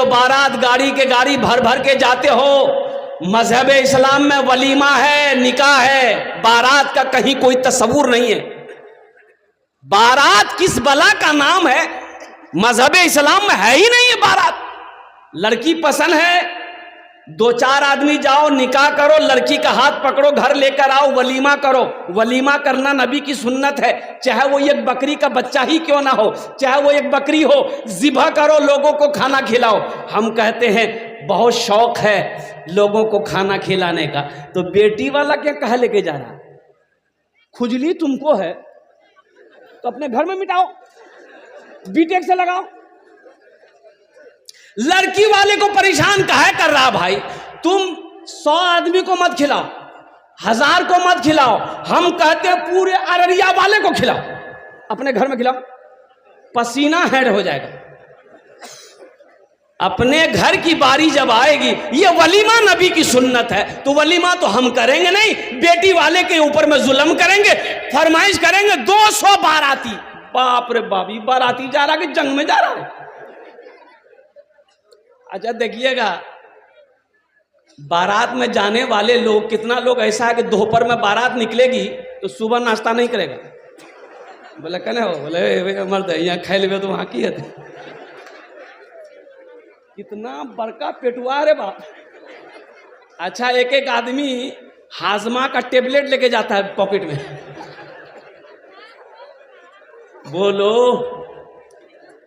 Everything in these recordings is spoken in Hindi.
जो बारात गाड़ी के गाड़ी भर भर के जाते हो, मजहब इस्लाम में वलीमा है, निकाह है, बारात का कहीं कोई तस्वुर नहीं है। बारात किस बला का नाम है, मजहब इस्लाम में है ही नहीं है बारात। लड़की पसंद है, दो चार आदमी जाओ, निकाह करो, लड़की का हाथ पकड़ो, घर लेकर आओ, वलीमा करो। वलीमा करना नबी की सुन्नत है, चाहे वो एक बकरी का बच्चा ही क्यों ना हो, चाहे वो एक बकरी हो, ज़िबा करो, लोगों को खाना खिलाओ। हम कहते हैं बहुत शौक है लोगों को खाना खिलाने का, तो बेटी वाला क्या कहा लेके जा रहा? खुजली तुमको है तो अपने घर में मिटाओ, बीटेक से लगाओ। लड़की वाले को परेशान काहे कर रहा भाई? तुम 100 आदमी को मत खिलाओ, 1000 को मत खिलाओ, हम कहते हैं पूरे अररिया वाले को खिलाओ, अपने घर में खिलाओ, पसीना हेड हो जाएगा। अपने घर की बारी जब आएगी, ये वलीमा नबी की सुन्नत है, तो वलीमा तो हम करेंगे नहीं, बेटी वाले के ऊपर में जुल्म करेंगे, फरमाइश करेंगे। 200 बाराती, बाप रे बाप, ये बाराती जा रहा कि जंग में जा रहा है? अच्छा देखिएगा, बारात में जाने वाले लोग, कितना लोग ऐसा है कि दोपहर में बारात निकलेगी तो सुबह नाश्ता नहीं करेगा। बोले कने हो, बोले मर्द यहाँ खा ले तो वहाँ की है। कितना बड़का पेटुआ रे बाप। अच्छा, एक एक आदमी हाजमा का टेबलेट लेके जाता है पॉकेट में। बोलो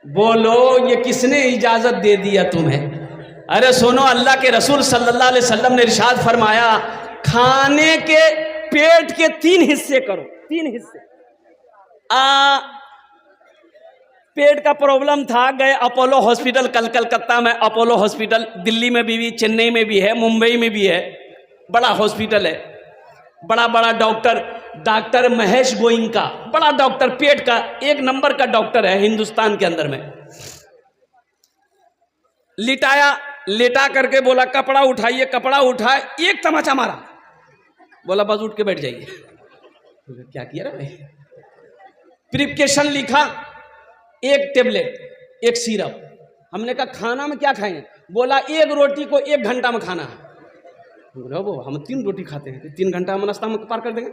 बोलो, ये किसने इजाजत दे दिया तुम्हें? अरे सुनो, अल्लाह के रसूल सल्लल्लाहु अलैहि वसल्लम ने इरशाद फरमाया, खाने के पेट के 3 हिस्से करो, 3 हिस्से। पेट का प्रॉब्लम था, गए अपोलो हॉस्पिटल, कलकत्ता में अपोलो हॉस्पिटल, दिल्ली में भी, चेन्नई में भी है, मुंबई में भी है, बड़ा हॉस्पिटल है, बड़ा बड़ा डॉक्टर महेश गोइंका, बड़ा डॉक्टर, पेट का 1 नंबर का डॉक्टर है हिंदुस्तान के अंदर में। लेटा करके बोला कपड़ा उठाइए, कपड़ा उठाए, एक तमाचा मारा, बोला बस उठ के बैठ जाइए। क्या किया रे भाई? प्रिस्क्रिप्शन लिखा, 1 टेबलेट, 1 सिरप। हमने कहा खाना में क्या खाएंगे? बोला 1 रोटी को 1 घंटा में खाना है। बोला वो हम 3 रोटी खाते हैं, 3 घंटा हम नाश्ता में पार कर देंगे।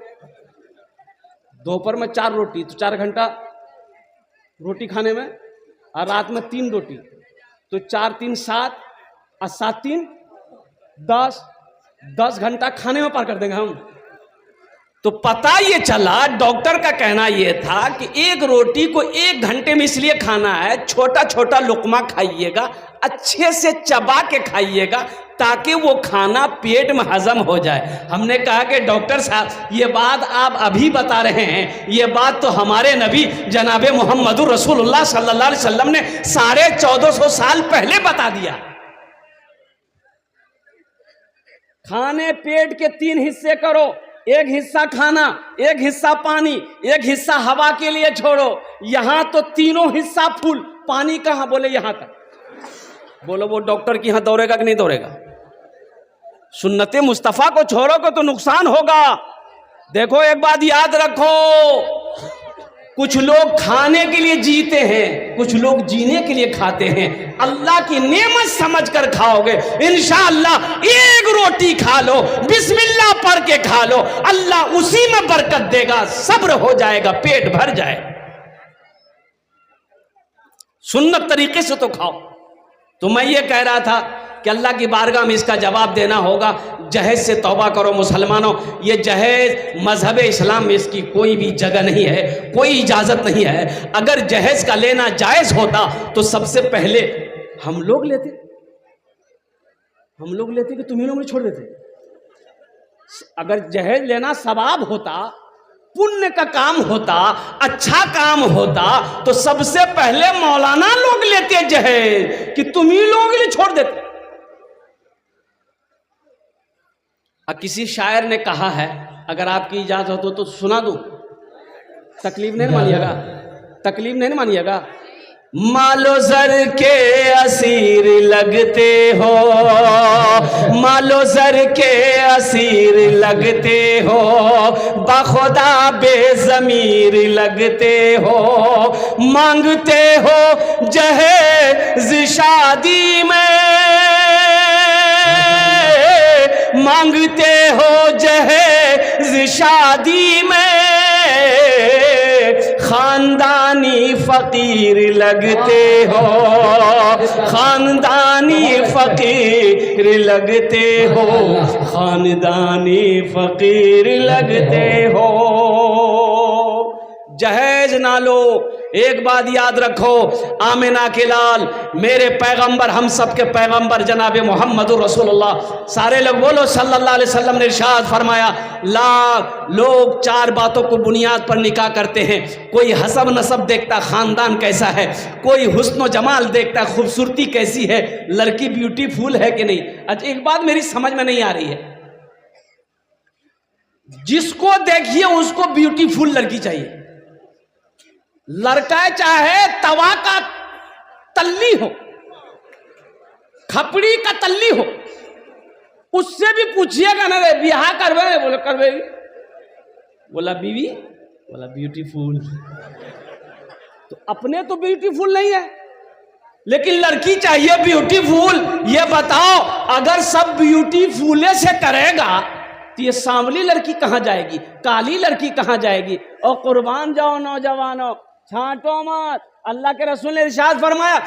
दोपहर में 4 रोटी, तो 4 घंटा रोटी खाने में, और रात में 3 रोटी, तो 4 3 7 और 7 3 10 घंटा खाने में पार कर देंगे हम। तो पता ये चला, डॉक्टर का कहना ये था कि 1 रोटी को 1 घंटे में इसलिए खाना है, छोटा छोटा लुकमा खाइएगा, अच्छे से चबा के खाइएगा, ताकि वो खाना पेट में हजम हो जाए। हमने कहा कि डॉक्टर साहब, ये बात आप अभी बता रहे हैं, ये बात तो हमारे नबी जनाबे मोहम्मदुर रसूलुल्लाह सल्लल्लाहु अलैहि वसल्लम ने 1450 साल पहले बता दिया। खाने पेट के 3 हिस्से करो, 1 हिस्सा खाना, 1 हिस्सा पानी, 1 हिस्सा हवा के लिए छोड़ो। यहां तो तीनों हिस्सा फुल, पानी कहां? बोले यहां तक। बोलो वो डॉक्टर की यहां दौड़ेगा कि नहीं दौड़ेगा? सुन्नते मुस्तफा को छोड़ोगे तो नुकसान होगा। देखो एक बात याद रखो, कुछ लोग खाने के लिए जीते हैं, कुछ लोग जीने के लिए खाते हैं। अल्लाह की नेमत समझकर खाओगे, इंशाअल्लाह 1 रोटी खा लो, बिस्मिल्लाह पढ़ के खा लो, अल्लाह उसी में बरकत देगा, सब्र हो जाएगा, पेट भर जाए। सुन्नत तरीके से तो खाओ। तो मैं ये कह रहा था कि अल्लाह की बारगाह में इसका जवाब देना होगा। जहेज से तौबा करो मुसलमानों, ये जहेज मजहब इस्लाम में इसकी कोई भी जगह नहीं है, कोई इजाज़त नहीं है। अगर जहेज का लेना जायज़ होता तो सबसे पहले हम लोग लेते कि तुम्हें लोग छोड़ देते। अगर जहेज लेना सवाब होता, पुण्य का काम होता, अच्छा काम होता, तो सबसे पहले मौलाना लोग लेते जहेज, कि तुम ही लोग ले छोड़ देते। किसी शायर ने कहा है, अगर आपकी इजाजत हो तो सुना दूं, तकलीफ नहीं मानिएगा, तकलीफ नहीं मानिएगा। मालो जर के असीर लगते हो, मालो जर के असीर लगते हो, बखुदा बेज़मीर लगते हो, मांगते हो जहेज शादी में, मांगते हो जहेज शादी में, खानदानी फकीर लगते हो, खानदानी फकीर लगते हो, खानदानी फकीर लगते हो। जहेज ना लो, एक बात याद रखो, आमिना के लाल, मेरे पैगंबर, हम सब के पैगंबर जनाब मोहम्मद रसूलुल्लाह, सारे लोग बोलो सल्लल्लाहु अलैहि वसल्लम ने इरशाद फरमाया, लोग चार बातों को बुनियाद पर निकाह करते हैं। कोई हसब नसब देखता, खानदान कैसा है, कोई हुस्न जमाल देखता, खूबसूरती कैसी है, लड़की ब्यूटीफुल है कि नहीं। अच्छा, एक बात मेरी समझ में नहीं आ रही है, जिसको देखिए उसको ब्यूटीफुल लड़की चाहिए। लड़का चाहे तवा का तल्ली हो, खपड़ी का तल्ली हो, उससे भी पूछिएगा ना, ब्याह करवे, बोले करवेगी, बोला बीवी, बोला ब्यूटीफुल। तो अपने तो ब्यूटीफुल नहीं है, लेकिन लड़की चाहिए ब्यूटीफुल। ये बताओ, अगर सब ब्यूटीफुल से करेगा तो ये सांवली लड़की कहां जाएगी, काली लड़की कहां जाएगी। और कुर्बान जाओ नौजवानों, छांटो मत। अल्लाह के रसूल ने इरशाद फरमाया,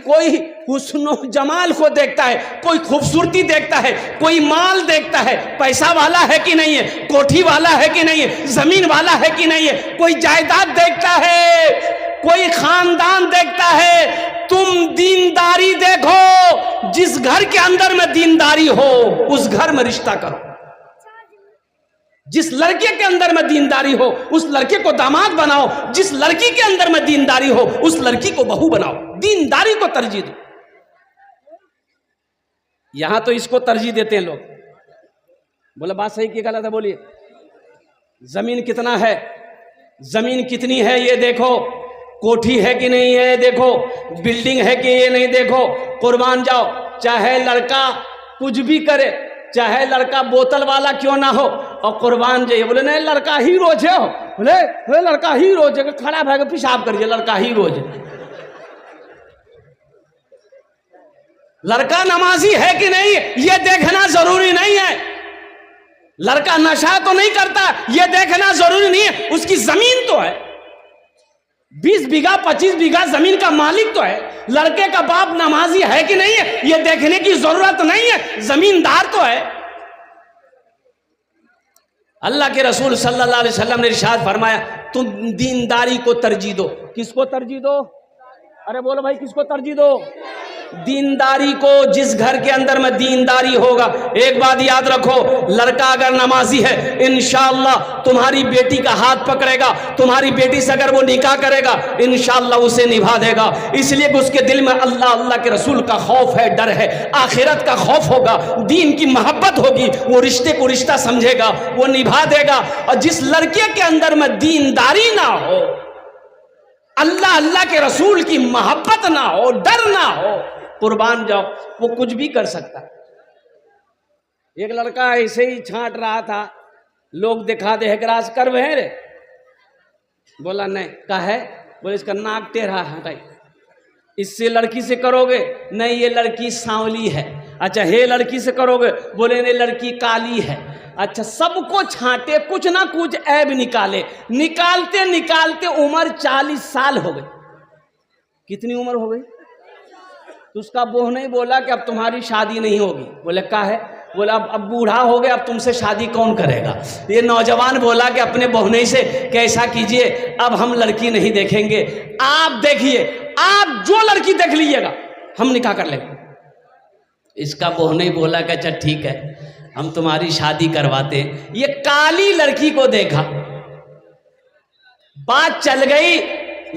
कोई हुस्न जमाल को देखता है, कोई खूबसूरती देखता है, कोई माल देखता है, पैसा वाला है कि नहीं है, कोठी वाला है कि नहीं है, जमीन वाला है कि नहीं है, कोई जायदाद देखता है, कोई खानदान देखता है। तुम दीनदारी देखो, जिस घर के अंदर में दीनदारी हो उस घर में रिश्ता करो। जिस लड़के के अंदर में दीनदारी हो उस लड़के को दामाद बनाओ, जिस लड़की के अंदर में दीनदारी हो उस लड़की को बहू बनाओ। दीनदारी को तरजीह दो। यहां तो इसको तरजीह देते हैं लोग। बोले बात सही की गलत है, बोलिए। जमीन कितना है, जमीन कितनी है ये देखो, कोठी है कि नहीं है देखो, बिल्डिंग है कि ये नहीं देखो। कुर्बान जाओ, चाहे लड़का कुछ भी करे, चाहे लड़का बोतल वाला क्यों ना हो, और कुर्बान जाइए। बोले नहीं लड़का ही रोज है, बोले लड़का ही रोज है, खड़ा भाग पेशाब करिए, लड़का ही रोज है। लड़का नमाजी है कि नहीं ये देखना जरूरी नहीं है। लड़का नशा तो नहीं करता ये देखना जरूरी नहीं है। उसकी जमीन तो है, 20 बीघा 25 बीघा जमीन का मालिक तो है। लड़के का बाप नमाजी है कि नहीं है ये देखने की जरूरत नहीं है, जमींदार तो है। अल्लाह के रसूल सल्लल्लाहु अलैहि वसल्लम ने इरशाद फरमाया, तुम दीनदारी को तरजीह दो। किसको तरजीह दो? अरे बोलो भाई, किसको तरजीह दो? दीनदारी को। जिस घर के अंदर में दीनदारी होगा, एक बात याद रखो, लड़का अगर नमाजी है इंशाअल्लाह तुम्हारी बेटी का हाथ पकड़ेगा, तुम्हारी बेटी से अगर वो निकाह करेगा इंशाअल्लाह उसे निभा देगा। इसलिए कि उसके दिल में अल्लाह अल्लाह के रसूल का खौफ है, डर है, आखिरत का खौफ होगा, दीन की मोहब्बत होगी, वो रिश्ते को रिश्ता समझेगा, वो निभा देगा। और जिस लड़के के अंदर में दीनदारी ना हो, अल्लाह अल्लाह के रसूल की मोहब्बत ना हो, डर ना हो, कुर्बान जाओ, वो कुछ भी कर सकता है। एक लड़का ऐसे ही छांट रहा था, लोग दिखा दे हेकराज कर वह रे, बोला नहीं, का है, बोले इसका नाक टेढ़ा हटाई, इससे लड़की से करोगे? नहीं ये लड़की सांवली है। अच्छा हे लड़की से करोगे? बोले नहीं लड़की काली है। अच्छा सबको छांटे, कुछ ना कुछ ऐब निकाले, निकालते निकालते उम्र 40 साल हो गई। कितनी उम्र हो गई? तो उसका बोह नहीं बोला कि अब तुम्हारी शादी नहीं होगी। बोले का है? बोला अब बूढ़ा हो गया, अब तुमसे शादी कौन करेगा। ये नौजवान बोला कि अपने बहुने से कैसा कीजिए, अब हम लड़की नहीं देखेंगे, आप देखिए, आप जो लड़की देख लीजिएगा हम निकाह कर लेंगे। इसका बहुने बोला कि अच्छा ठीक है हम तुम्हारी शादी करवाते हैं। ये काली लड़की को देखा, बात चल गई,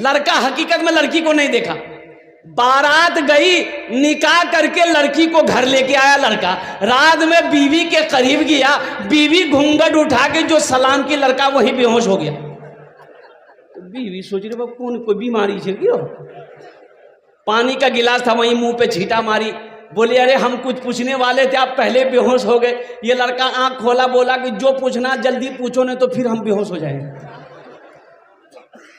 लड़का हकीकत में लड़की को नहीं देखा, बारात गई, निकाह करके लड़की को घर लेके आया लड़का, रात में बीवी के करीब गया, बीवी घूंघट उठा के जो सलाम की, लड़का वही बेहोश हो गया। तो बीवी सोच रही कौन कोई बीमारी है क्यों, पानी का गिलास था वहीं मुंह पे छींटा मारी, बोले अरे हम कुछ पूछने वाले थे आप पहले बेहोश हो गए। ये लड़का आंख खोला, बोला कि जो पूछना जल्दी पूछो नहीं तो फिर हम बेहोश हो जाएंगे।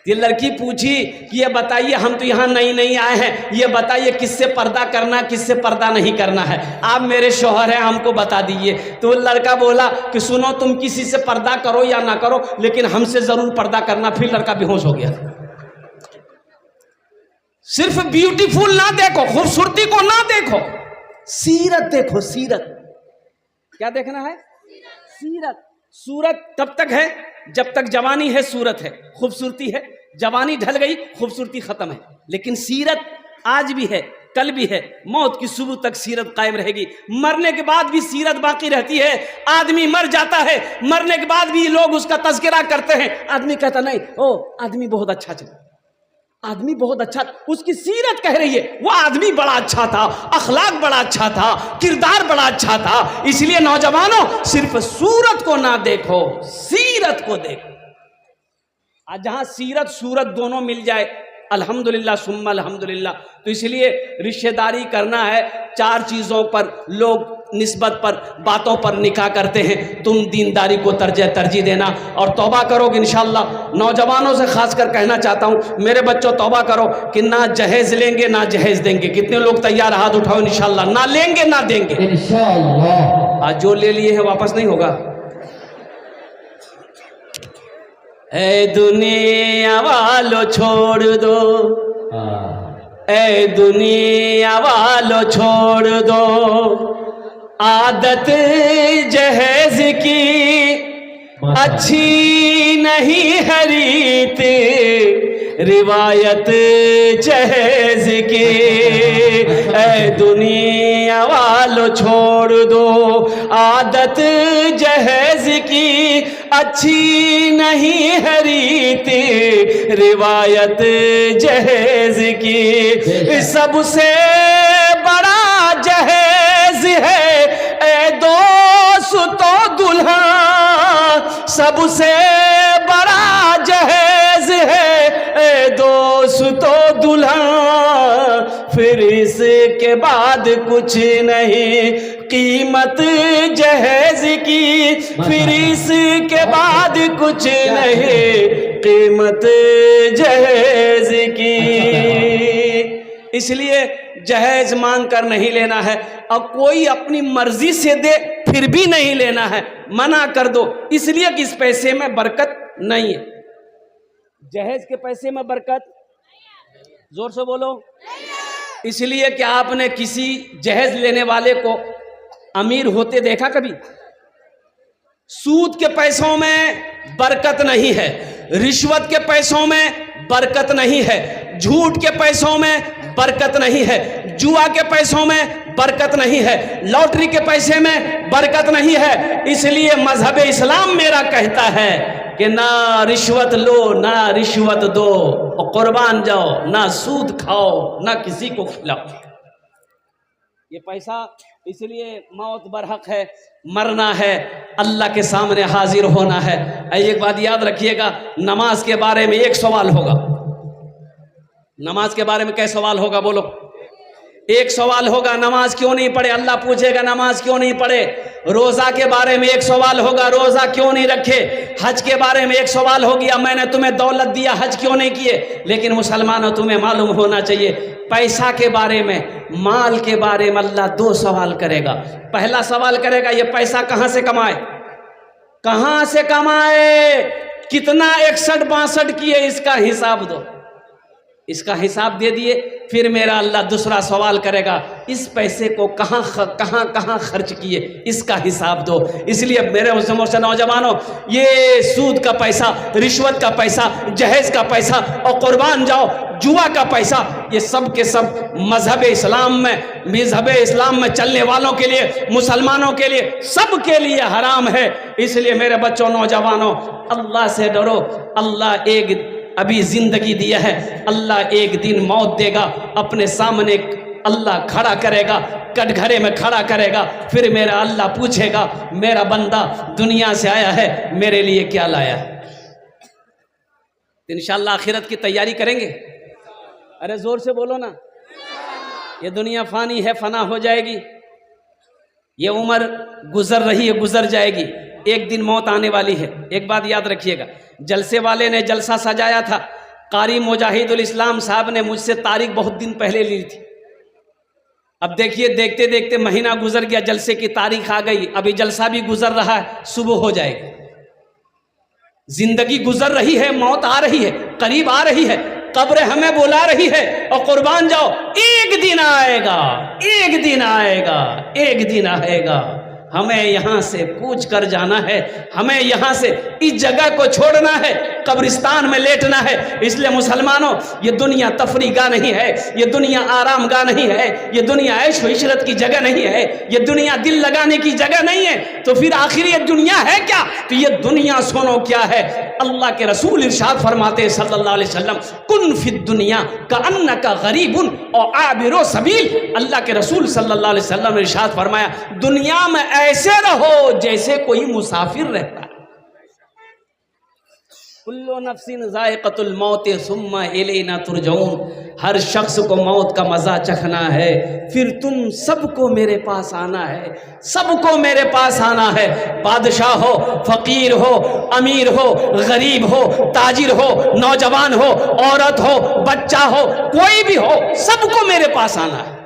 ये लड़की पूछी कि ये बताइए, हम तो यहाँ नई नई आए हैं, ये बताइए किससे पर्दा करना किससे पर्दा नहीं करना है, आप मेरे शौहर हैं, हमको बता दीजिए। तो लड़का बोला कि सुनो, तुम किसी से पर्दा करो या ना करो, लेकिन हमसे जरूर पर्दा करना। फिर लड़का बेहोश हो गया। सिर्फ ब्यूटीफुल ना देखो, खूबसूरती को ना देखो, सीरत देखो। सीरत क्या देखना है? सीरत। सूरत तब तक है जब तक जवानी है, सूरत है, खूबसूरती है। जवानी ढल गई, खूबसूरती खत्म है। लेकिन सीरत आज भी है, कल भी है, मौत की सुबह तक सीरत कायम रहेगी। मरने के बाद भी सीरत बाकी रहती है। आदमी मर जाता है, मरने के बाद भी लोग उसका तज़किरा करते हैं। आदमी कहता नहीं, ओ आदमी बहुत अच्छा चला, आदमी बहुत अच्छा, उसकी सीरत कह रही है वो आदमी बड़ा अच्छा था, अखलाक बड़ा अच्छा था, किरदार बड़ा अच्छा था। इसलिए नौजवानों, सिर्फ सूरत को ना देखो, सीरत को देखो। आज जहां सीरत सूरत दोनों मिल जाए, अल्हम्दुलिल्लाह सुम्मा अल्हम्दुलिल्लाह। तो इसलिए रिश्तेदारी करना है, 4 चीज़ों पर लोग निस्बत पर, बातों पर निकाह करते हैं। तुम दीनदारी को तरजीह देना और तौबा करोगे इंशाअल्लाह। नौजवानों से खासकर कहना चाहता हूँ, मेरे बच्चों तौबा करो कि ना जहेज लेंगे ना जहेज देंगे। कितने लोग तैयार, हाथ उठाओ इंशाअल्लाह। ना लेंगे ना देंगे इंशाअल्लाह। आज जो ले लिए हैं वापस नहीं होगा। ऐ दुनिया वालों छोड़ दो, ऐ दुनिया वालों छोड़ दो, आदत जहेज की अच्छी नहीं है रीत, रिवायत जहेज की। ऐ दुनिया वालों छोड़ दो, आदत जहेज की अच्छी नहीं है रीत, रिवायत जहेज की। सबसे बड़ा जहेज है ए दोस्तों दुल्हा, सबसे बड़ा जहेज है ए दोस्तों दुल्हा। फिर इसके बाद कुछ नहीं कीमत जहेज की, फिर इसके बाद कुछ नहीं कीमत जहेज की। इसलिए जहेज मांग कर नहीं लेना है, और कोई अपनी मर्जी से दे फिर भी नहीं लेना है, मना कर दो, इसलिए कि इस पैसे में बरकत नहीं है। जहेज के पैसे में बरकत, जोर से बोलो, इसलिए कि आपने किसी जहेज लेने वाले को अमीर होते देखा कभी? सूद के पैसों में बरकत नहीं है, रिश्वत के पैसों में बरकत नहीं है, झूठ के पैसों में बरकत नहीं है, जुआ के पैसों में बरकत नहीं है, लॉटरी के पैसे में बरकत नहीं है। इसलिए मजहब इस्लाम मेरा कहता है कि ना रिश्वत लो ना रिश्वत दो, और कुर्बान जाओ, ना सूद खाओ ना किसी को खिलाओ। ये पैसा इसलिए मौत बरहक है, मरना है, अल्लाह के सामने हाजिर होना है। एक बात याद रखिएगा, नमाज के बारे में एक सवाल होगा। नमाज के बारे में क्या सवाल होगा बोलो? एक सवाल होगा, नमाज क्यों नहीं पढ़े, अल्लाह पूछेगा नमाज क्यों नहीं पढ़े। रोज़ा के बारे में एक सवाल होगा, रोज़ा क्यों नहीं रखे। हज के बारे में एक सवाल हो गया, मैंने तुम्हें दौलत दिया, हज क्यों नहीं किए। लेकिन मुसलमानों, तुम्हें मालूम होना चाहिए, पैसा के बारे में, माल के बारे में अल्लाह 2 सवाल करेगा। पहला सवाल करेगा, ये पैसा कहाँ से कमाए, कहाँ से कमाए, कितना 61-62 किए, इसका हिसाब दो। इसका हिसाब दे दिए, फिर मेरा अल्लाह दूसरा सवाल करेगा, इस पैसे को कहाँ खर्च किए, इसका हिसाब दो। इसलिए मेरे मुझसे नौजवानों, ये सूद का पैसा, रिश्वत का पैसा, जहेज का पैसा और कुर्बान जाओ जुआ का पैसा, ये सब के सब मजहब इस्लाम में चलने वालों के लिए, मुसलमानों के लिए, सब के लिए हराम है। इसलिए मेरे बच्चों, नौजवानों, अल्लाह से डरो। अल्लाह एक अभी जिंदगी दिया है, अल्लाह एक दिन मौत देगा, अपने सामने अल्लाह खड़ा करेगा, कटघरे में खड़ा करेगा। फिर मेरा अल्लाह पूछेगा, मेरा बंदा दुनिया से आया है, मेरे लिए क्या लाया है। इंशाअल्लाह आखिरत की तैयारी करेंगे। अरे जोर से बोलो ना। ये दुनिया फानी है, फना हो जाएगी। ये उम्र गुजर रही है, गुजर जाएगी, एक दिन मौत आने वाली है। एक बात याद रखिएगा, जलसे वाले ने जलसा सजाया था, कारी मुजाहिदुल इस्लाम साहब ने मुझसे तारीख बहुत दिन पहले ली थी। अब देखिए देखते देखते महीना गुजर गया, जलसे की तारीख आ गई, अभी जलसा भी गुजर रहा है, सुबह हो जाएगी। जिंदगी गुजर रही है, मौत आ रही है, करीब आ रही है, कब्र हमें बुला रही है, और कुर्बान जाओ, एक दिन आएगा, एक दिन आएगा, एक दिन आएगा, हमें यहाँ से कूच कर जाना है, हमें यहाँ से इस जगह को छोड़ना है, कब्रिस्तान में लेटना है। इसलिए मुसलमानों, ये दुनिया तफरी गाह नहीं है, ये दुनिया आराम गाह नहीं है, ये दुनिया ऐश व इशरत की जगह नहीं है, ये दुनिया दिल लगाने की जगह नहीं है। तो फिर आखिर ये दुनिया है क्या? तो ये दुनिया सुनो क्या है। अल्लाह के रसूल इरशाद फरमाते सल्लल्लाहु अलैहि वसल्लम, कुन फिद दुनिया का अन्नका गरीबुन और आबिरो सबील। अल्लाह के रसूल सल्लल्लाहु अलैहि वसल्लम ने इरशाद फरमाया, दुनिया में ऐसे रहो जैसे कोई मुसाफिर रहता है। कुल्लु नफ्सिन ज़ाइक़तुल मौत सुम्मा इलैना तुरजऊन। हर शख्स को मौत का मज़ा चखना है, फिर तुम सबको मेरे पास आना है, सबको मेरे पास आना है। बादशाह हो, फ़कीर हो, अमीर हो, गरीब हो, ताजिर हो, नौजवान हो, औरत हो, बच्चा हो, कोई भी हो, सबको मेरे पास आना है।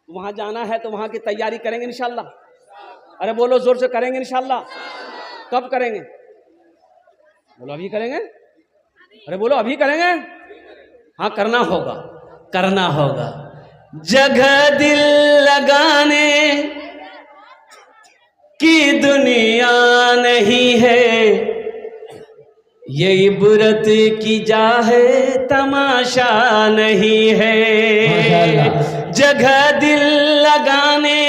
वहाँ जाना है तो वहाँ की तैयारी करेंगे इंशाअल्लाह। अरे बोलो जोर से, करेंगे इंशाअल्लाह। कब करेंगे? बोलो अभी करेंगे। अरे बोलो अभी करेंगे। हाँ करना होगा, करना होगा। जगह दिल लगाने की दुनिया नहीं है, ये इबरत की जा है, तमाशा नहीं है। जगह दिल लगाने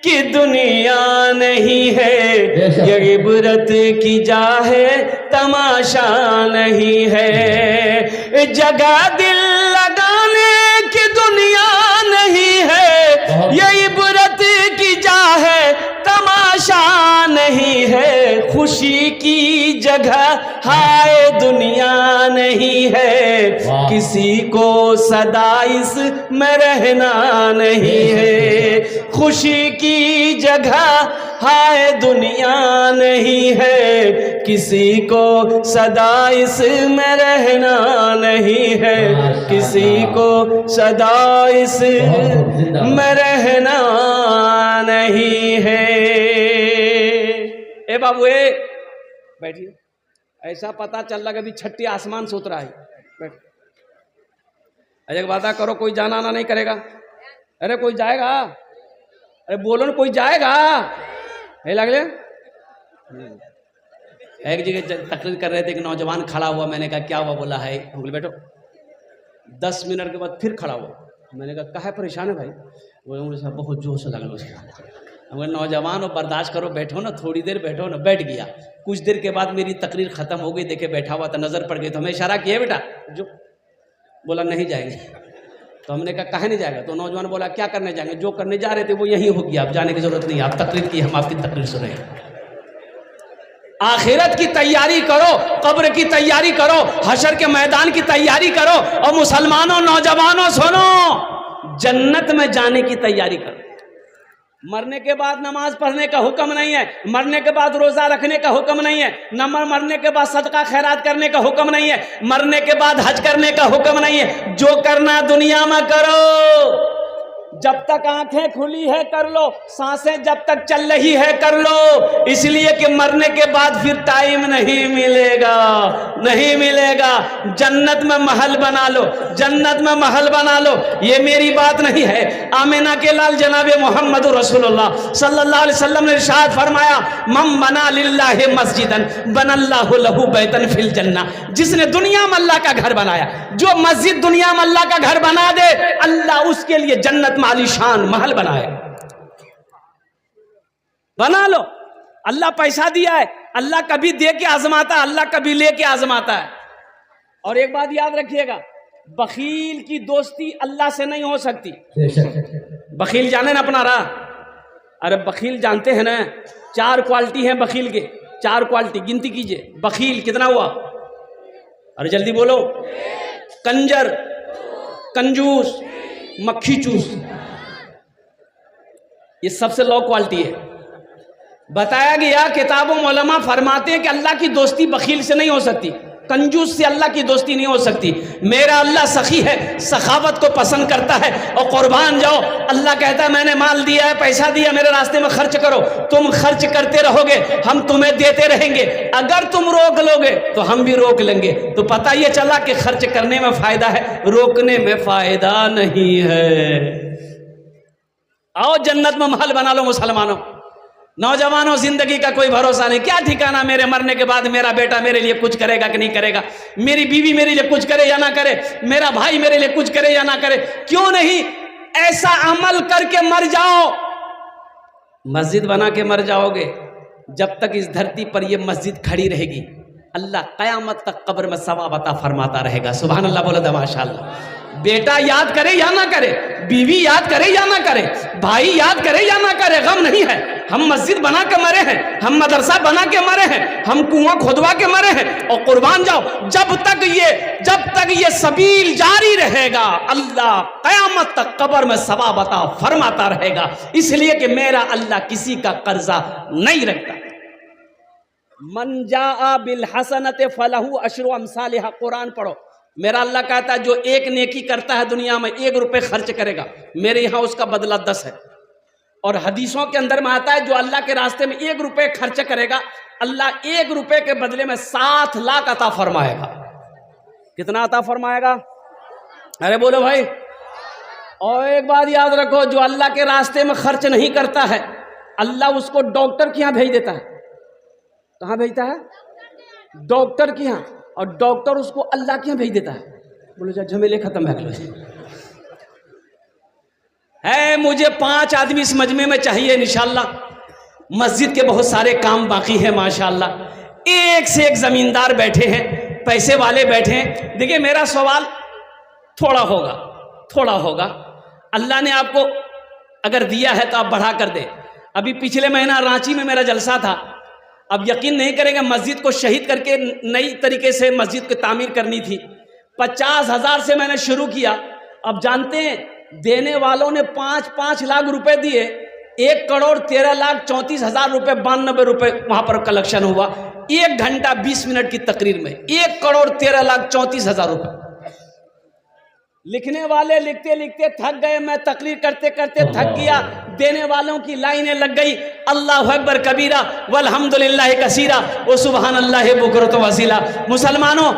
की दुनिया नहीं है, ये इबरत की जा है, तमाशा नहीं है। जगह दिल लगाने की दुनिया नहीं है, ये इबरत की जा है, तमाशा नहीं है। खुशी की जगह हाय दुनिया नहीं है, किसी को सदा इसमें रहना नहीं है। खुशी की जगह हाय दुनिया नहीं है, किसी को सदा इसमें रहना नहीं है, किसी को सदा इसमें रहना नहीं है। ए बाबू ए बैठिए, ऐसा पता चल रहा कि अभी छठी आसमान से उतरा है। बैठ, अरे वादा करो कोई जाना ना नहीं करेगा। अरे कोई जाएगा? अरे बोलो ना, कोई जाएगा? है लगले एक जगह तकरीर कर रहे थे, एक नौजवान खड़ा हुआ, मैंने कहा क्या हुआ? बोला है, हम बोले बैठो। 10 मिनट के बाद फिर खड़ा हुआ, मैंने कहा काहे परेशान है भाई? बोले साहब बहुत जोश लगा उसका। हम नौजवान हो, बर्दाश्त करो, बैठो ना, थोड़ी देर बैठो ना। बैठ गया। कुछ देर के बाद मेरी तकरीर खत्म हो गई, देखे बैठा हुआ था, नजर पड़ गई तो हमें इशारा किया, बेटा जो। बोला नहीं जाएंगे। तो हमने कहा काहे नहीं जाएगा? तो नौजवान बोला क्या करने जाएंगे? जो करने जा रहे थे वो यही हो गया, अब जाने की जरूरत नहीं, आप तकरीर की, हम आपकी तकरीर सुने। आखिरत की तैयारी करो, कब्र की तैयारी करो, हशर के मैदान की तैयारी करो। और मुसलमानों, नौजवानों सुनो, जन्नत में जाने की तैयारी करो। मरने के बाद नमाज पढ़ने का हुक्म नहीं है, मरने के बाद रोजा रखने का हुक्म नहीं है, मरने के बाद सदका खैरात करने का हुक्म नहीं है, मरने के बाद हज करने का हुक्म नहीं है। जो करना दुनिया में करो, जब तक आंखें खुली है कर लो, सांसें जब तक चल रही है कर लो। इसलिए कि मरने के बाद फिर टाइम नहीं मिलेगा, नहीं मिलेगा। जन्नत में महल बना लो, जन्नत में महल बना लो। ये मेरी बात नहीं है, आमिना के लाल जनाब मोहम्मद रसूलुल्लाह सल्लल्लाहु अलैहि वसल्लम ने इरशाद फरमाया, मम बना लिल्लाहि मस्जिदन बनल्लाहु लहू बैतन फिल जन्ना। जिसने दुनिया में अल्लाह का घर बनाया, जो मस्जिद दुनिया में अल्लाह का घर बना दे, अल्लाह उसके लिए जन्नत में आलीशान महल बनाए। बना लो। अल्लाह पैसा दिया है, अल्लाह कभी दे के आजमाता है, अल्लाह कभी लेके आजमाता है। और एक बात याद रखिएगा, बखील की दोस्ती अल्लाह से नहीं हो सकती। बखील जाने ना अपना रहा? अरे बखील जानते हैं ना, 4 क्वालिटी है बखील के, 4 क्वालिटी गिनती कीजिए। बखील कितना हुआ? अरे जल्दी बोलो। कंजर, कंजूस, मक्खी चूस, ये सबसे लो क्वालिटी है। बताया गया, किताबों में उलमा फरमाते हैं कि अल्लाह की दोस्ती बखील से नहीं हो सकती। कंजूस से अल्लाह की दोस्ती नहीं हो सकती। मेरा अल्लाह सखी है, सखावत को पसंद करता है। और कुर्बान जाओ, अल्लाह कहता है मैंने माल दिया है, पैसा दिया, मेरे रास्ते में खर्च करो। तुम खर्च करते रहोगे, हम तुम्हें देते रहेंगे। अगर तुम रोक लोगे तो हम भी रोक लेंगे। तो पता ये चला कि खर्च करने में फायदा है, रोकने में फायदा नहीं है। आओ जन्नत में महल बना लो मुसलमानों। नौजवानों, जिंदगी का कोई भरोसा नहीं, क्या ठिकाना मेरे मरने के बाद मेरा बेटा मेरे लिए कुछ करेगा कि नहीं करेगा, मेरी बीवी मेरे लिए कुछ करे या ना करे, मेरा भाई मेरे लिए कुछ करे या ना करे। क्यों नहीं ऐसा अमल करके मर जाओ, मस्जिद बना के मर जाओगे। जब तक इस धरती पर यह मस्जिद खड़ी रहेगी, अल्लाह कयामत तक कब्र में सवाब अता फरमाता रहेगा। सुभान अल्लाह बोलो तो माशाअल्लाह। बेटा याद करे या ना करे, बीवी याद करे या ना करे, भाई याद करे या ना करे, गम नहीं है। हम मस्जिद बना के मरे हैं, हम मदरसा बना के मरे हैं, हम कुआं खोदवा के मरे हैं। और कुर्बान जाओ, जब तक ये सबील जारी रहेगा, अल्लाह कयामत तक कब्र में सवाब अता फरमाता रहेगा। इसलिए कि मेरा अल्लाह किसी का कर्जा नहीं रखता। मन जाआ बिल हसनत फलहू अशरु अमसालिहा, कुरान पढ़ो। मेरा अल्लाह कहता है जो एक नेकी करता है दुनिया में, 1 रुपये खर्च करेगा, मेरे यहाँ उसका बदला 10 है। और हदीसों के अंदर में आता है जो अल्लाह के रास्ते में 1 रुपये खर्च करेगा, अल्लाह 1 रुपये के बदले में 7 लाख अता फरमाएगा। कितना अता फरमाएगा? अरे बोलो भाई। और एक बात याद रखो, जो अल्लाह के रास्ते में खर्च नहीं करता है, अल्लाह उसको डॉक्टर के यहाँ भेज देता है। कहाँ भेजता है? डॉक्टर के यहाँ। और डॉक्टर उसको अल्लाह के यहाँ भेज देता है। बोलो जा झमेले खत्म है। मुझे 5 आदमी इस मजमे में चाहिए इंशाअल्लाह। मस्जिद के बहुत सारे काम बाकी हैं माशाअल्लाह। एक से एक जमींदार बैठे हैं, पैसे वाले बैठे हैं। देखिए मेरा सवाल थोड़ा होगा। अल्लाह ने आपको अगर दिया है तो आप बढ़ा कर दे। अभी पिछले महीना रांची में मेरा जलसा था। अब यकीन नहीं करेंगे, मस्जिद को शहीद करके नई तरीके से मस्जिद की तामीर करनी थी। 50,000 से मैंने शुरू किया। अब जानते हैं देने वालों ने 5-5 लाख रुपए दिए। 1,13,34,000 रुपए 92 रुपए वहां पर कलेक्शन हुआ। 1 घंटा 20 मिनट की तकरीर में 1,13,34,000 रुपए। लिखने वाले लिखते लिखते थक गए, मैं तकरीर करते करते थक गया। देने वालों की लाइनें लग गई। अल्लाहु अकबर कबीरा वल्हम्दुलिल्लाह कसीरा व सुबहानल्लाहि बुकरत व असीला। मुसलमानों,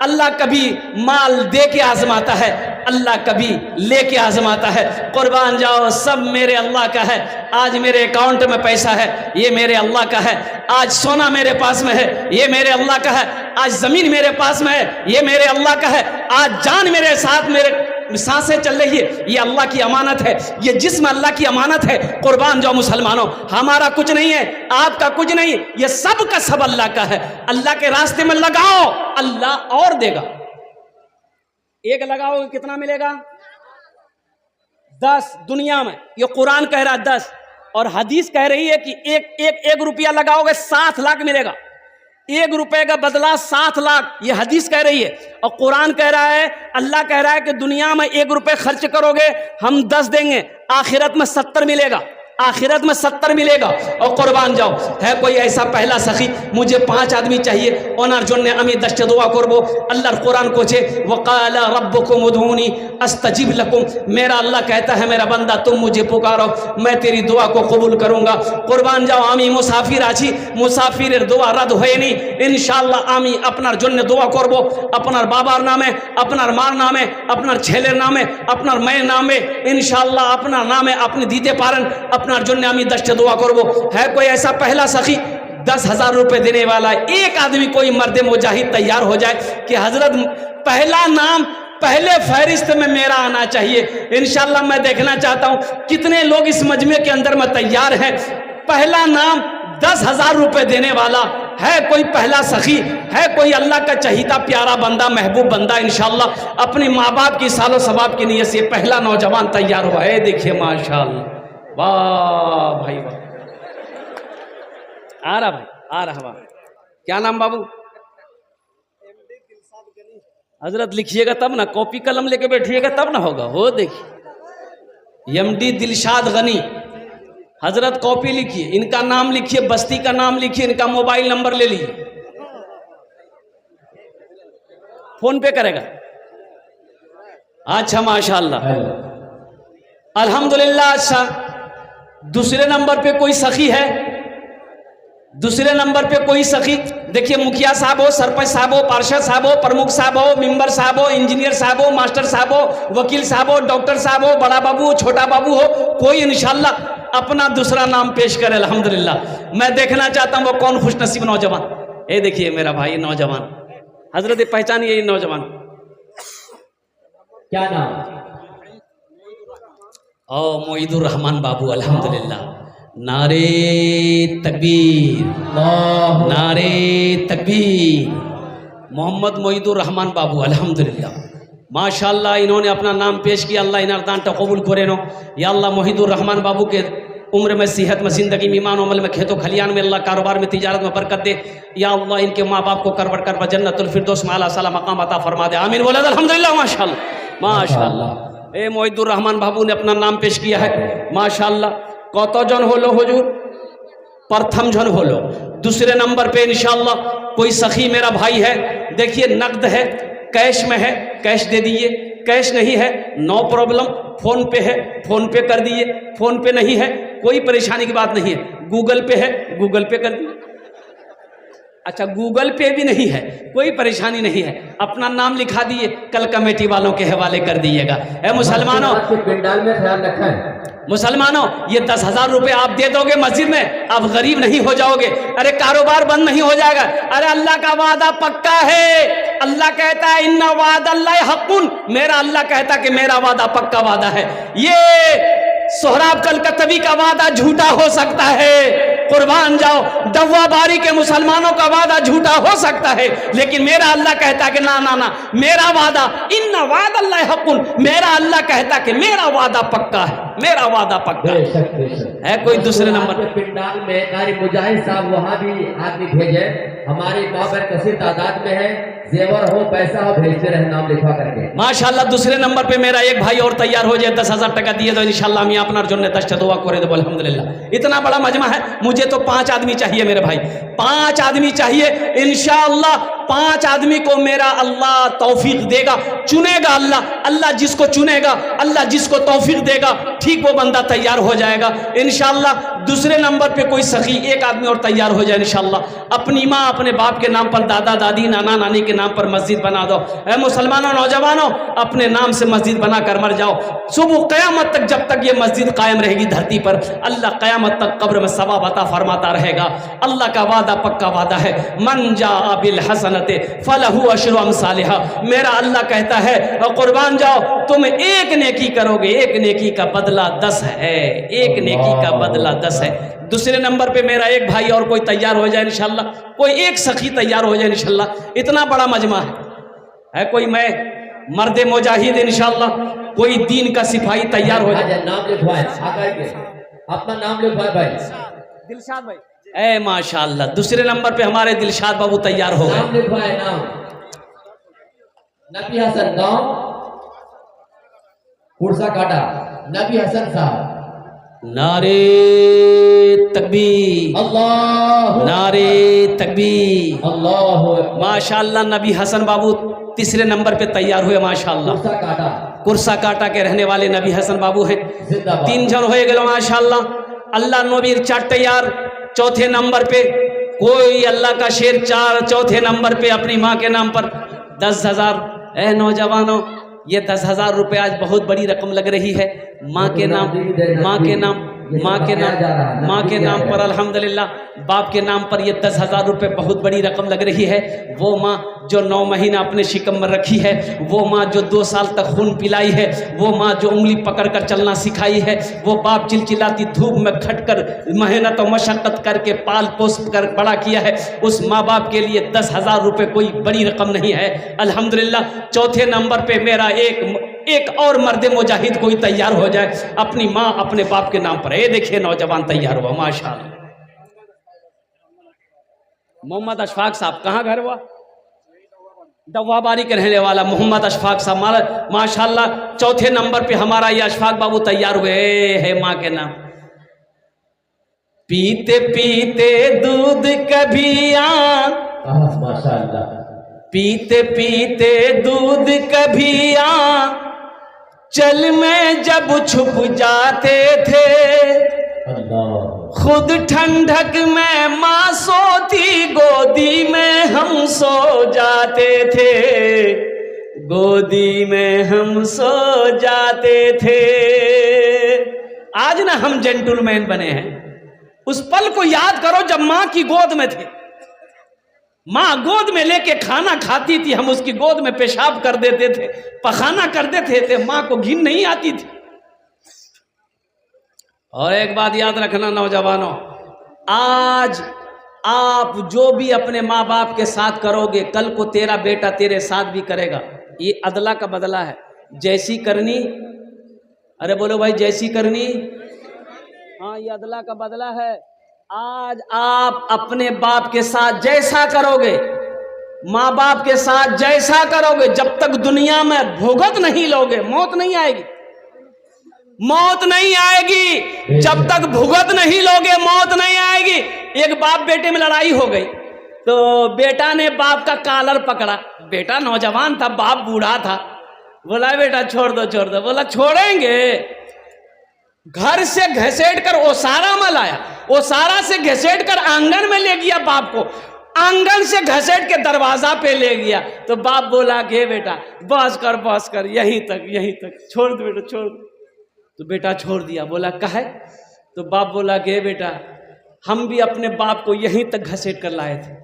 अल्लाह कभी माल दे के आजमाता है, अल्लाह कभी लेके आजमाता है। कुर्बान जाओ, सब मेरे अल्लाह का है। आज मेरे अकाउंट में पैसा है, ये मेरे अल्लाह का है। आज सोना मेरे पास में है, ये मेरे अल्लाह का है। आज जमीन मेरे पास में है, ये मेरे अल्लाह का है। आज जान मेरे साथ, मेरे सांसें चल रही है, ये अल्लाह की अमानत है। ये जिस्म अल्लाह की अमानत है। कुर्बान जाओ मुसलमानों, हमारा कुछ नहीं है, आपका कुछ नहीं, ये सब का सब अल्लाह का है। अल्लाह के रास्ते में लगाओ, अल्लाह और देगा। 1 लगाओगे कितना मिलेगा? 10। दुनिया में ये कुरान कह रहा है 10, और हदीस कह रही है कि एक रुपया लगाओगे 7 लाख मिलेगा। 1 रुपए का बदला 7 लाख, ये हदीस कह रही है। और कुरान कह रहा है, अल्लाह कह रहा है कि दुनिया में 1 रुपए खर्च करोगे, हम 10 देंगे, आखिरत में 70 मिलेगा। आखिरत में 70 मिलेगा। और कुर्बान जाओ, है कोई ऐसा पहला सखी? मुझे 5 आदमी चाहिए। ओनार जोन ने अमी दश्त दुआ करबो। अल्लाह कुरान को छे वकाला रब्बुकुम उदूनी अस्तजिब लकुम। मेरा अल्लाह कहता है मेरा बंदा तुम मुझे पुकारो, मैं तेरी दुआ को कबूल करूंगा। कुर्बान जाओ, आमी मुसाफिर आछी, मुसाफिर दुआ रद्द होयनी। इंशाअल्लाह आमी अपनार जोन दुआ करबो, अपनार बाबार नामे, अपनार मार नामे, अपनार छेलेर नामे, अपनार मेয়ের नामे, इंशाअल्लाह अपना नामे अपनी दीते पारन अपनार जोन आमी दश्त दुआ करबो। है कोई ऐसा पहला सखी 10,000 रुपए देने वाला? एक आदमी कोई मर्द मुजाहिद तैयार हो जाए कि हजरत पहला नाम पहले फहरिस्त में मेरा आना चाहिए। इंशाअल्लाह मैं देखना चाहता हूं कितने लोग इस मजमे के अंदर में तैयार हैं। पहला नाम 10,000 रुपए देने वाला है कोई पहला सखी? है कोई अल्लाह का चहीता प्यारा बंदा, महबूब बंदा? इंशाअल्लाह अपने माँ बाप की सालो सवाब की नीयत से पहला नौजवान तैयार हुआ है। देखिए माशाअल्लाह, वाह भाई वाह। आ रहा भाई, आ रहा वाह। क्या नाम बाबू? हजरत लिखिएगा तब ना, कॉपी कलम लेके बैठिएगा तब ना होगा। हो देखिए एमडी दिलशाद गनी हजरत, कॉपी लिखिए, इनका नाम लिखिए, बस्ती का नाम लिखिए, इनका मोबाइल नंबर ले लीजिए। फोन पे करेगा। अच्छा माशाल्लाह, अल्हम्दुलिल्लाह। अच्छा, दूसरे नंबर पे कोई सखी है? दूसरे नंबर पे कोई सखी? देखिए, मुखिया साहब हो, सरपंच साहब हो, पार्षद साहब हो, प्रमुख साहब हो, मेंबर साहब हो, इंजीनियर साहब हो, मास्टर साहब हो, वकील साहब हो, डॉक्टर साहब हो, बड़ा बाबू हो, छोटा बाबू हो, कोई इंशाल्लाह अपना दूसरा नाम पेश करे। अल्हम्दुलिल्लाह। मैं देखना चाहता हूं वो कौन खुशनसीब नौजवान। ये देखिए मेरा भाई नौजवान, हजरत पहचानिए ये नौजवान। क्या नाम? ओ मोईदुर रहमान बाबू, अल्हम्दुलिल्लाह। नारे तकबीर, नारे तकबीर। मोहम्मद मोईदुर रहमान बाबू, अल्हम्दुलिल्लाह, माशाल्लाह। इन्होंने अपना नाम पेश किया। अल्लाह इन्हें दान कबूल करे नो। या अल्लाह मोईदुर रहमान बाबू के उम्र में, सेहत में, ज़िंदगी में, ईमान अमल में, खेतों खलियान में, अल्लाह कारोबार में, तिजारत में बरकत दे। या अल्लाह इनके माँ बाप को करवट कर जन्नतुल फिरदौस में आला साला मकाम अता फरमा दे। आमीन बोले अल्हम्दुलिल्लाह। माशाल्लाह माशाल्लाह। ए मोईदुर रहमान बाबू ने अपना नाम पेश किया है, माशाल्लाह। कतजन हलो हुजूर? प्रथम जन हलो। दूसरे नंबर पे इंशाल्लाह कोई सखी मेरा भाई है। देखिए, नकद है, कैश में है, कैश दे दिए। कैश नहीं है, नो प्रॉब्लम, फोन पे है, फोन पे कर दिए। फोन पे नहीं है, कोई परेशानी की बात नहीं है। गूगल पे है, गूगल पे कर दिए। अच्छा, गूगल पे भी नहीं है, कोई परेशानी नहीं है। अपना नाम लिखा दिए, कल कमेटी वालों के हवाले कर दिएगा। ए मुसलमानों, पिंडाल में ख्याल रखा है। मुसलमानों, ये 10,000 रुपए आप दे दोगे मस्जिद में, आप गरीब नहीं हो जाओगे। अरे कारोबार बंद नहीं हो जाएगा। अरे अल्लाह का वादा पक्का है। अल्लाह कहता है इन्ना वादल्लाहि हक़्क़ुन, मेरा अल्लाह कहता कि मेरा वादा पक्का वादा है। ये सोहराब कलकत्तवी का वादा झूठा हो सकता है, कुर्बान जाओ। दवा बारी के मुसलमानों का वादा झूठा हो सकता है, लेकिन मेरा अल्लाह कहता कि ना ना ना, मेरा वादा इन्ना वादल्लाहि हक़्क़ुन, मेरा अल्लाह कहता कि मेरा वादा पक्का है, मेरा वादा पक्का है। कोई दूसरे नंबर पे पिंडाल में कारी मुजाहिद साहब वहां भी आदमी भेजे, हमारी बाबर कसीर तादाद में है। जेवर हो, पैसा हो, भेजते रहे, नाम लिखवा करके। माशाल्लाह। दूसरे नंबर पे मेरा एक भाई और तैयार हो जाए, 10,000 टका दिए तो इंशाल्लाह मैं अपना जो दस दुआ करे दो। अल्हम्दुलिल्लाह। इतना बड़ा मजमा है, मुझे तो 5 आदमी चाहिए मेरे भाई, 5 आदमी चाहिए इंशाल्लाह। 5 आदमी को मेरा अल्लाह तौफीक देगा, चुनेगा अल्लाह। अल्लाह जिसको चुनेगा, अल्लाह जिसको तौफीक देगा, ठीक वो बंदा तैयार हो जाएगा इंशाल्लाह। दूसरे नंबर पे कोई सखी एक आदमी और तैयार हो जाए इंशाल्लाह। अपनी माँ अपने बाप के नाम पर, दादा दादी नाना नानी के नाम पर मस्जिद बना दो। ऐ मुसलमानों, नौजवानों, अपने नाम से मस्जिद बना कर मर जाओ। सुबह क़यामत तक जब तक ये मस्जिद कायम रहेगी धरती पर, अल्लाह क़यामत तक कब्र में सवाब अता फरमाता रहेगा। अल्लाह का वादा पक्का वादा है। मन जाअ बिल हसनते फलहु अशरु अमसालिहा। मेरा अल्लाह कहता है, और कुर्बान जाओ, तुम एक नेकी करोगे, एक नेकी का बदला 10 है, एक नेकी का बदला 10 है। दूसरे नंबर पे मेरा एक भाई और कोई तैयार हो जाए इंशाल्लाह, कोई एक सखी तैयार हो जाए इंशाल्लाह। इतना बड़ा मजमा है कोई मैं मर्दे मुजाहिद इंशाल्लाह, कोई दीन का सिपाही तैयार हो जाए। नाम लिखवाए, अपना नाम लिखवाए भाई, दिलशाद भाई। ए माशाल्लाह। दूसरे नंबर पे हमारे दिलशाद बाबू तैयार हो गए। नाम लिखवाए, नाम नबी हसन, गाँव कुर्सा काटा, नबी हसन साहब। नारे तकबीर, अल्लाह, नारे तकबीर, अल्लाह। माशाल्लाह। नबी हसन बाबू तीसरे नंबर पे तैयार हुए माशाल्लाह। कुर्सा काटा, कुर्सा काटा के रहने वाले नबी हसन बाबू हैं। 3 जन हो गए माशाल्लाह। अल्लाह नबीर 4 तैयार। चौथे नंबर पे कोई अल्लाह का शेर 4 चौथे नंबर पे अपनी माँ के नाम पर 10,000। ए नौजवानों, ये 10,000 रुपये आज बहुत बड़ी रकम लग रही है। माँ के नाम, माँ के नाम, माँ के नाम, माँ के नाम पर अल्हम्दुलिल्लाह। बाप के नाम पर ये 10,000 रुपये बहुत बड़ी रकम लग रही है। वो माँ जो 9 महीना अपने शिकम में रखी है, वो माँ जो 2 साल तक खून पिलाई है, वो माँ जो उंगली पकड़ कर चलना सिखाई है, वो बाप चिलचिलाती धूप में खटकर मेहनत और मशक्क़त करके पाल पोस कर बड़ा किया है, उस माँ बाप के लिए 10,000 रुपये कोई बड़ी रकम नहीं है अल्हम्दुलिल्लाह। चौथे नंबर पे मेरा एक और मर्द मुजाहिद कोई तैयार हो जाए अपनी माँ अपने बाप के नाम पर। ये देखिए नौजवान तैयार हुआ माशाल्लाह। मोहम्मद अशफाक साहब, कहाँ घर हुआ? दवाबारी के रहने वाला मोहम्मद अशफाक साहब माशाल्लाह। चौथे नंबर पे हमारा ये अशफाक बाबू तैयार हुए है माँ के नाम। पीते पीते दूध कभी माशाल्लाह, पीते पीते दूध कभी चल में जब छुप जाते थे, खुद ठंडक में माँ सोती, गोदी में हम सो जाते थे, गोदी में हम सो जाते थे। आज ना हम जेंटलमैन बने हैं। उस पल को याद करो जब माँ की गोद में थे। माँ गोद में लेके खाना खाती थी, हम उसकी गोद में पेशाब कर देते थे, पखाना कर देते थे, माँ को घिन नहीं आती थी। और एक बात याद रखना नौजवानों, आज आप जो भी अपने माँ बाप के साथ करोगे, कल को तेरा बेटा तेरे साथ भी करेगा। ये अदला का बदला है। जैसी करनी, अरे बोलो भाई, जैसी करनी, हाँ ये अदला का बदला है। आज आप अपने बाप के साथ जैसा करोगे, माँ बाप के साथ जैसा करोगे, जब तक दुनिया में भुगत नहीं लोगे, मौत नहीं आएगी। मौत नहीं आएगी जब तक भुगत नहीं लोगे, मौत नहीं आएगी। एक बाप बेटे में लड़ाई हो गई तो बेटा ने बाप का कॉलर पकड़ा। बेटा नौजवान था, बाप बूढ़ा था। बोला बेटा छोड़ दो छोड़ दो। बोला छोड़ेंगे। घर से घसीट कर ओसारा में लाया, ओसारा से घसीट कर आंगन में ले गया बाप को, आंगन से घसीट के दरवाजा पे ले गया। तो बाप बोला कि बेटा बस कर, यहीं तक छोड़ दो बेटा, छोड़ दो। तो बेटा छोड़ दिया। बोला काहे? तो बाप बोला कि बेटा हम भी अपने बाप को यहीं तक घसीट कर लाए थे,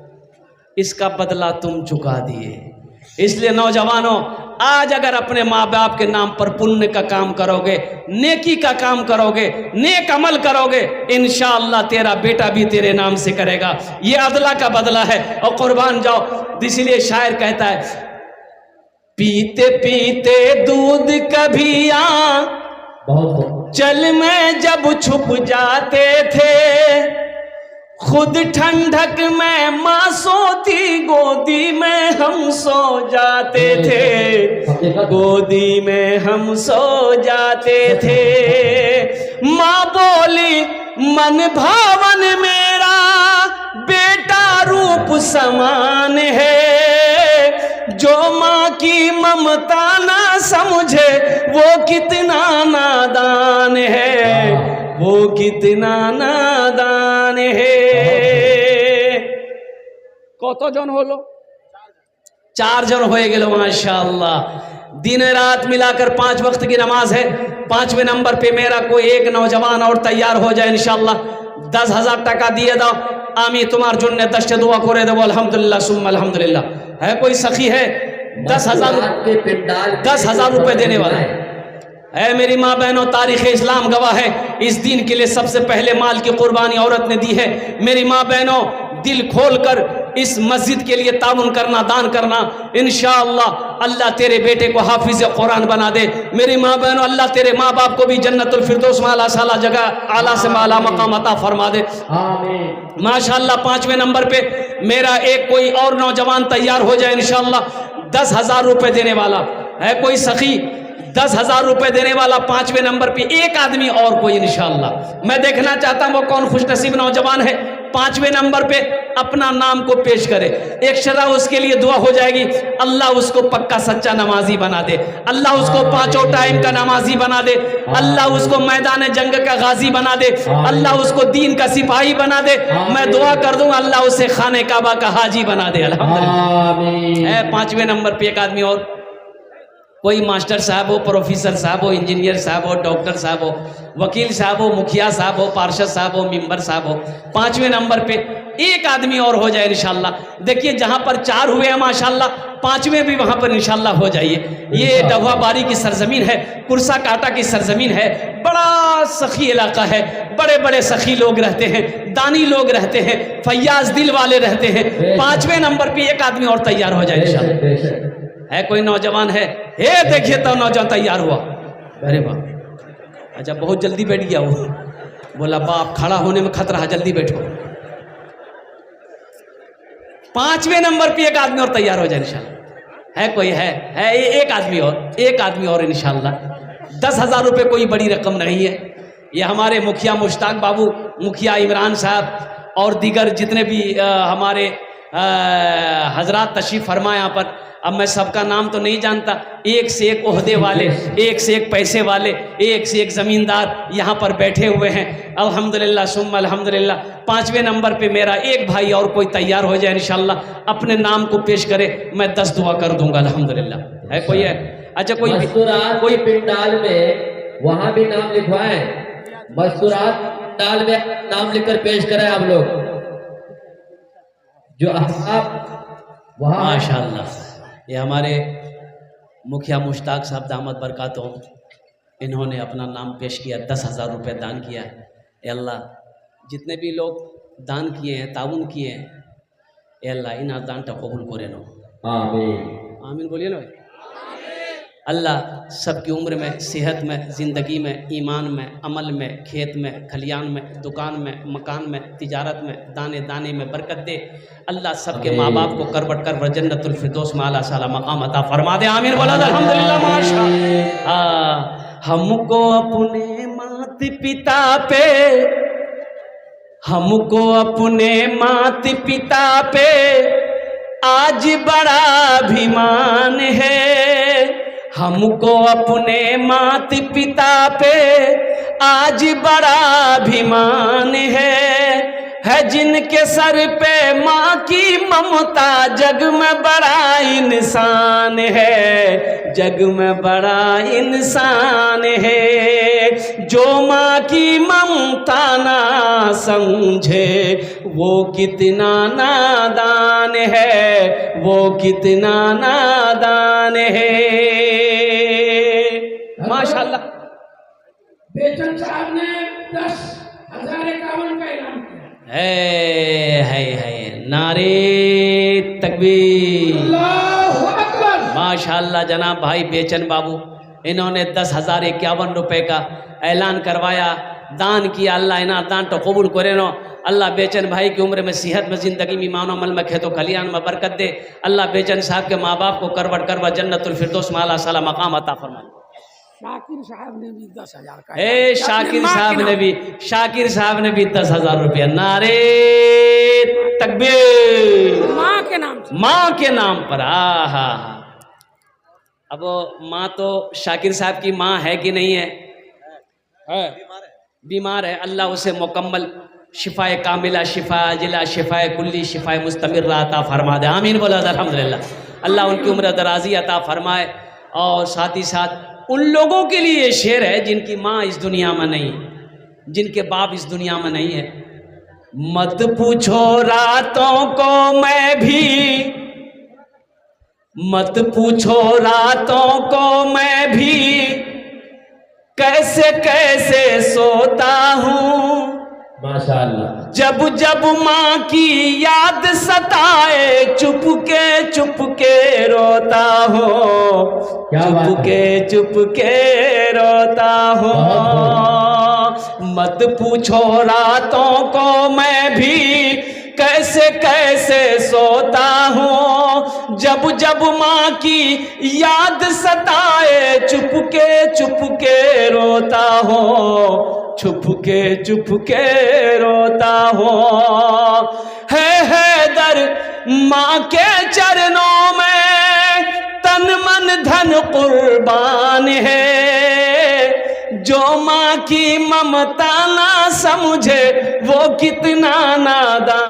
इसका बदला तुम चुका दिए। इसलिए नौजवानों, आज अगर अपने माँ बाप के नाम पर पुण्य का काम करोगे, नेकी का काम करोगे, नेक अमल करोगे, इंशाअल्लाह तेरा बेटा भी तेरे नाम से करेगा। ये अदला का बदला है और कुर्बान जाओ। इसलिए शायर कहता है, पीते पीते दूध कभी चल में जब छुप जाते थे, खुद ठंडक में माँ सोती, गोदी में हम सो जाते थे, गोदी में हम सो जाते थे। माँ बोली मन भावन मेरा बेटा रूप समान है, जो माँ की ममता ना समझे वो कितना नादान है, वो कितना नादान है। कत जन होलो? 4 जन हो गए माशाअल्लाह। दिन रात मिलाकर 5 वक्त की नमाज है। 5वें नंबर पे मेरा कोई एक नौजवान और तैयार हो जाए इंशाअल्लाह। 10,000 टाका दिए दो। आमी तुम्हार जुन्ने 10 दुआ करे दो। अल्हम्दुलिल्लाह सुम्मा अल्हम्दुलिल्लाह। है कोई सखी है 10,000 रुपए देने वाला है? मेरी माँ बहनों, तारीख़ इस्लाम गवाह है, इस दीन के लिए सबसे पहले माल की कुर्बानी औरत ने दी है। मेरी माँ बहनों, दिल खोलकर इस मस्जिद के लिए ताउन करना, दान करना। इंशाअल्लाह अल्लाह तेरे बेटे को हाफिज कुरान बना दे। मेरी माँ बहनों, अल्लाह तेरे माँ बाप को भी जन्नतुल फिरदौस में आला साला जगह, आला से आला मकाम अता फरमा दे। आमीन। माशाअल्लाह 5वें नंबर पे मेरा एक कोई और नौजवान तैयार हो जाए इंशाअल्लाह। 10,000 रुपए देने वाला है कोई सखी? 10,000 रुपए देने वाला 5वें नंबर पे एक आदमी और कोई इंशाअल्लाह। मैं देखना चाहता हूं वो कौन खुशनसीब नौजवान है 5वें नंबर पे अपना नाम को पेश करे। एक शरा उसके लिए दुआ हो जाएगी, अल्लाह उसको पक्का सच्चा नमाजी बना दे, अल्लाह उसको 5 टाइम का नमाजी बना दे, अल्लाह उसको मैदान जंग का गाजी बना दे, अल्लाह उसको दीन का सिपाही बना दे। मैं दुआ कर दूं अल्लाह उसे खाने काबा का हाजी बना दे। अल्हम्दुलिल्लाह। 5वें नंबर पे एक आदमी और, कोई मास्टर साहब हो, प्रोफेसर साहब हो, इंजीनियर साहब हो, डॉक्टर साहब हो, वकील साहब हो, मुखिया साहब हो, पार्षद साहब हो, मेंबर साहब हो। 5वें नंबर पे एक आदमी और हो जाए इंशाअल्लाह। देखिए जहां पर 4 हुए हैं माशाअल्लाह, 5वें भी वहां पर इंशाअल्लाह हो जाइए। ये डहुआ बारी की सरजमीन है, कुरसा काटा की सरजमीन है, बड़ा सखी इलाका है, बड़े बड़े सखी लोग रहते हैं, दानी लोग रहते हैं, फैयाज दिल वाले रहते हैं। 5वें नंबर पे एक आदमी और तैयार हो जाए इंशाअल्लाह। है कोई नौजवान है? हे देखिए तो नौजवान तैयार हुआ। अरे बाप, अच्छा बहुत जल्दी बैठ गया वो। बोला बाप खड़ा होने में खतरा है, जल्दी बैठो। 5वें नंबर पे एक आदमी और तैयार हो जाए इंशाल्लाह। है कोई? है एक आदमी और, एक आदमी और इंशाल्लाह। 10,000 रुपये कोई बड़ी रकम नहीं है। ये हमारे मुखिया मुश्ताक बाबू, मुखिया इमरान साहब और दीगर जितने भी हमारे हजरात तशरीफ फरमा यहाँ पर। अब मैं सबका नाम तो नहीं जानता, एक से एक ओहदे वाले, एक से एक पैसे वाले, एक से एक ज़मींदार यहाँ पर बैठे हुए हैं। अल्हम्दुलिल्लाह सुम्मा अल्हम्दुलिल्लाह। 5वें नंबर पे मेरा एक भाई और कोई तैयार हो जाए इंशाल्लाह, अपने नाम को पेश करे, मैं 10 दुआ कर दूंगा अल्हम्दुलिल्लाह। है कोई है? अच्छा कोई मस्तूरात कोई पिंडाल में वहां भी नाम लिखवाएं। मस्तूरात पिंडाल में नाम लिखकर पेश करें आप लोग जो आप वहां। माशाअल्लाह, ये हमारे मुखिया मुश्ताक साहब दामद बरकातों, इन्होंने अपना नाम पेश किया, 10,000 रुपये दान किया है। ए अल्लाह, जितने भी लोग दान किए हैं, ताउन किए हैं, ए अल्लाह इन दान का कबूल करे नो। आमीन आमीन बोलिए ना। अल्लाह सबकी उम्र में, सेहत में, ज़िंदगी में, ईमान में, अमल में, खेत में, खलियान में, दुकान में, मकान में, तिजारत में, दाने दाने में बरकत दे। अल्लाह सबके माँ बाप को करबट कर जन्नतुल फिरदौस में आला साला मकाम अता फरमा दे। आमीन बोला अल्हम्दुलिल्लाह माशा। हमको अपने मात पिता पे, हमको अपने मात पिता पे आज बड़ा अभिमान है। हमको अपने मात पिता पे आज बड़ा अभिमान है जिनके सर पे माँ की ममता जग में बड़ा इंसान है, जग में बड़ा इंसान है। जो माँ की ममता ना समझे वो कितना नादान है, वो कितना नादान है। माशाल्लाह। बेचन साहब ने 10,051 का ऐलान किया। है नारे तकबीर, अल्लाहु अकबर। माशाल्लाह। जनाब भाई बेचन बाबू, इन्होंने 10,051 रुपए का ऐलान करवाया, दान किया। अल्लाह इना दान तो कबूल करे नो। अल्लाह बेचन भाई की उम्र में, सेहत में, ज़िंदगी में, ईमान अमल में, खेतों खलियान में बरकत दे। अल्लाह बेचन साहब के माँ बाप को करवट करवा जन्नतुल फिरदौस में आला साला मकाम अता फरमा। शाकिर साहब ने भी 10,000 का। शाकिर साहब ने भी, शाकिर साहब ने भी 10,000 रुपया। नारे तकबीर, माँ के नाम से, माँ के नाम पर। हा। अब माँ तो शाकिर साहब की माँ है कि नहीं है? बीमार है। अल्लाह उसे मुकम्मल शिफाए कामिला, शिफा जिला, शिफाए कुल्ली, शिफाए मुस्तमिर अता फरमा दे। आमीन बोला अल्हम्दुलिल्लाह। अल्लाह उनकी उम्र दराजी अता फरमाए। और साथ ही साथ उन लोगों के लिए ये शेर है जिनकी माँ इस दुनिया में नहीं, जिनके बाप इस दुनिया में नहीं है। मत पूछो रातों को मैं भी, मत पूछो रातों को मैं भी कैसे कैसे सोता हूँ। माशाअल्लाह। जब जब माँ की याद सताए चुपके रोता हो, चुपके रोता हो। मत पूछो रातों को मैं भी कैसे कैसे सोता हूँ। जब जब माँ की याद सताए चुपके रोता हो, चुपके रोता हो। है दर माँ के चरणों में तन मन धन कुर्बान है। जो माँ की ममता ना समझे वो कितना नादान।